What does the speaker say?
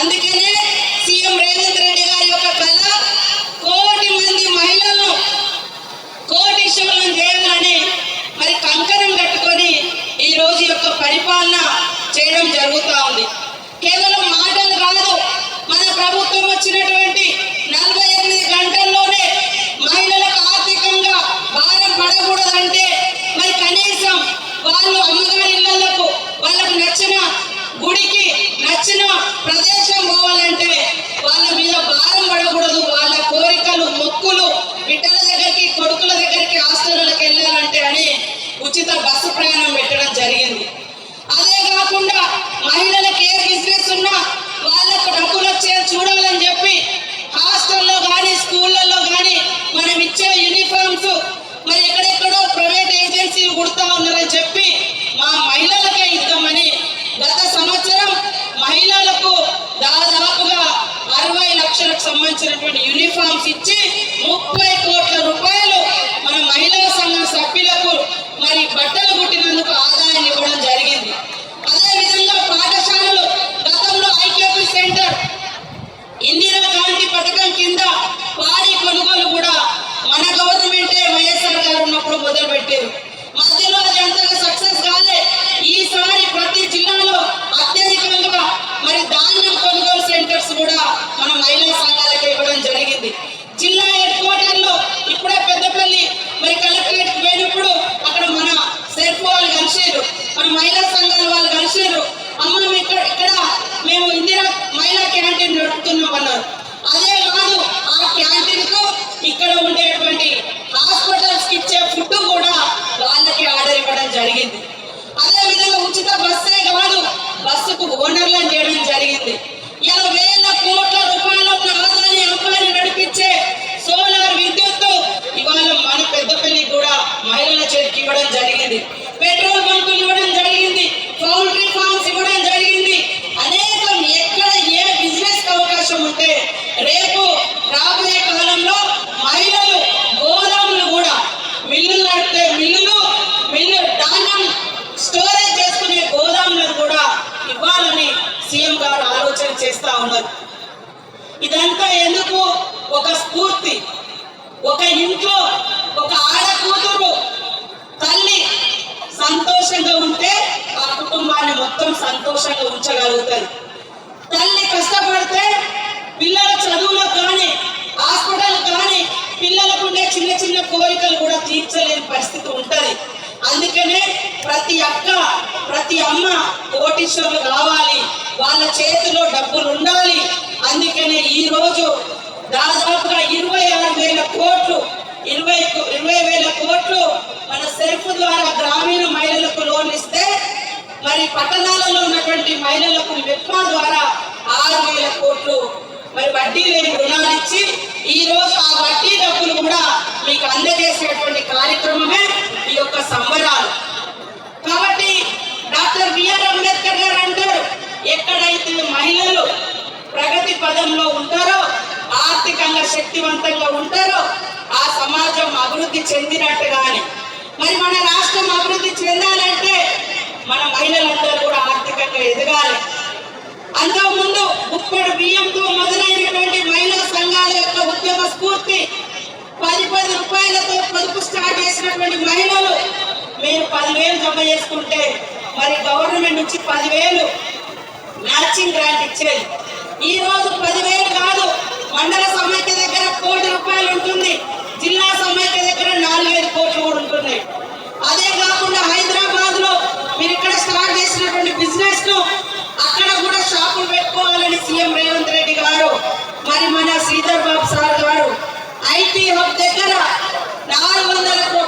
అందుకనే సీఎం రేవంత్ రెడ్డి గారి యొక్క కళ కోటి మంది మహిళలను కోటీశ్వరులను చేయాలని మరి కంకణం కట్టుకొని ఈ రోజు యొక్క పరిపాలన చేయడం జరుగుతూ ఉంది. కేవలం మాటలు కాదు, మన ప్రభుత్వం వచ్చినటువంటి 48 గంటల్లోనే మహిళలకు ఆర్థికంగా భారం పడకూడదంటే మరి కనీసం వాళ్ళు అమ్మగారి ఇళ్లకు వాళ్ళకు నచ్చిన గుడికి నచ్చిన ప్రదేశం పోవాలంటే వాళ్ళ మీద భారం పడకూడదు. వాళ్ళ కోరికలు మొక్కులు బిడ్డల దగ్గరికి కొడుకుల దగ్గరికి హాస్టళ్ళకి వెళ్ళాలంటే అని ఉచిత బస్సు ప్రయాణం పెట్టడం జరిగింది. అదే కాకుండా మహిళలకు ఏ బిజినెస్ ఉన్నా వాళ్ళకు డబ్బులు వచ్చేది చూడాలని చెప్పి హాస్టల్లో కానీ స్కూళ్ళల్లో కానీ మనం ఇచ్చే యూనిఫామ్స్ మరి ఎక్కడెక్కడో ప్రైవేట్ ఏజెన్సీలు కుడతా ఉన్నారని చెప్పి మా మహిళలకే ఇద్దామని గత సంవత్సరం మహిళలకు దాదాపుగా 60 లక్షలకు సంబంధించినటువంటి యూనిఫామ్స్ ఇచ్చి 30 కోట్ల రూపాయలు మన మహిళా సంఘం సభ్యులకు మరి బట్టలు కుట్టినందుకు ఆదాయాన్ని ఇవ్వడం జరిగింది. అదేవిధంగా పాఠశాలలు గతంలో ఐకేపీ సెంటర్ ఇందిరా గాంధీ పథకం కింద పాడి కొనుగోలు కూడా మన గవర్నమెంటే వైఎస్ఆర్ గారు ఉన్నప్పుడు మొదలు పెట్టారు. మధ్యలో అది అంతగా సక్సెస్ కాలే. ఈసారి ప్రతి జిల్లాలో అత్యధికంగా మరి ధాన్యం కొనుగోలు సెంటర్స్ కూడా మన మహిళా సంఘాలకు ఇవ్వడం జరిగింది. జిల్లా హెడ్ క్వార్టర్ లో ఇప్పుడే పెద్దపల్లి మరి కలెక్టరేట్ పోయినప్పుడు అక్కడ మన సెర్ఫ్ వాళ్ళు కలిసారు, మన మహిళా సంఘాల వాళ్ళు కలిసారు. అమ్మ ఇక్కడ మేము ఇందిరా మహిళా క్యాంటీన్ నడుపుతున్నాం అన్నారు. అదే కాదు, ఆ క్యాంటీన్ కు ఇక్కడ ఉండేటువంటి హాస్పిటల్స్ కి ఇచ్చే ఫుడ్ కూడా వాళ్ళకి ఆర్డర్ ఇవ్వడం జరిగింది. అదే విధంగా ఉచిత బస్సే కాదు, బస్సుకు ఓనర్లను చేయడం జరిగింది. ఇలా వేల కోట్ల రూపాయల ఆదాయాన్ని అంపాన్ని నడిపించే సోలార్ విద్యుత్తు ఇవాళ మన పెద్దపల్లి కూడా మహిళల చేతికి ఇవ్వడం జరిగింది. పెట్రోల్ బంకులు ఇవ్వడం జరిగింది, పౌల్ట్రీ ఫార్మ్స్ ఇవ్వడం జరిగింది. అనేకం ఎక్కడ ఏ బిజినెస్ అవకాశం ఉంటే రేపు రాబోయే కాలంలో మహిళలు గోదాములు కూడా మిల్లులు నడిపే మిల్లు ధాన్యం స్టోరేజ్ చేసుకునే గోదాములను కూడా ఇవ్వాలని సీఎం గారు ఆలోచన చేస్తా ఉన్నారు. ఇదంతా ఎందుకు? ఒక స్ఫూర్తి. ఒక ఇంట్లో ఒక ఆడ కూతురు తల్లి సంతోషంగా ఉంటే ఆ కుటుంబాన్ని మొత్తం సంతోషంగా ఉంచగలుగుతారు. తల్లి కష్టపడితే పిల్లల చదువులో కానీ హాస్పిటల్ కానీ పిల్లలకు ఉండే చిన్న చిన్న కోరికలు కూడా తీర్చలేని పరిస్థితి ఉంటుంది. అందుకనే ప్రతి అక్క ప్రతి అమ్మ కోటీశ్వరులు కావాలి, వాళ్ళ చేతిలో డబ్బులు ఉండాలి. అందుకనే ఈ రోజు దాదాపుగా 26,000 కోట్లు 20,000 కోట్లు మన సెర్ఫ్ ద్వారా గ్రామీణ మహిళలకు లోన్ ఇస్తే మరి పట్టణాలలో ఉన్నటువంటి మహిళలకు మెప్మా ద్వారా 6,000 కోట్లు మరి వడ్డీ లేని రుణాలు ఇచ్చి ఈ రోజు ఆ వడ్డీ డబ్బులు కూడా మీకు అందజేసేటువంటి కార్యక్రమమే ఈ యొక్క సంబరాలు. కాబట్టి డాక్టర్ బిఆర్ అంబేద్కర్ గారు అంటారు, ఎక్కడైతే మహిళలు ప్రగతి పదంలో ఉంటారో ఆర్థికంగా శక్తివంతంగా ఉంటారో ఆ సమాజం అభివృద్ధి చెందినట్టుగానే మరి మన రాష్ట్రం అభివృద్ధి చెందాలంటే మన మహిళలందరూ కూడా ఆర్థికంగా ఎదగాలి. అంతకుముందు గుప్పెడు బియ్యంతో మొదలైనటువంటి మహిళా సంఘాల యొక్క ఉద్యమ స్ఫూర్తి 10 రూపాయలతో పొదుపు స్టార్ట్ చేసినటువంటి మహిళలు మీరు 10,000 జమ చేసుకుంటే మరి గవర్నమెంట్ నుంచి 10,000 మ్యాచింగ్ గ్రాంట్ ఇచ్చేది. ఈ రోజు 10,000 కాదు, మండల సమైక్య దగ్గర 1 కోటి రూపాయలు ఉంటుంది, జిల్లా సమైక్య దగ్గర 4,000 కోట్లు కూడా ఉంటున్నాయి. అదే కాకుండా హైదరాబాద్ లో మీరు ఇక్కడ స్టార్ట్ చేసినటువంటి బిజినెస్ ను అక్కడ కూడా షాపులు పెట్టుకోవాలని సీఎం రేవంత్ రెడ్డి గారు మరి మన శ్రీధర్ బాబు సార్ గారు ఐటీ హబ్ దగ్గర 400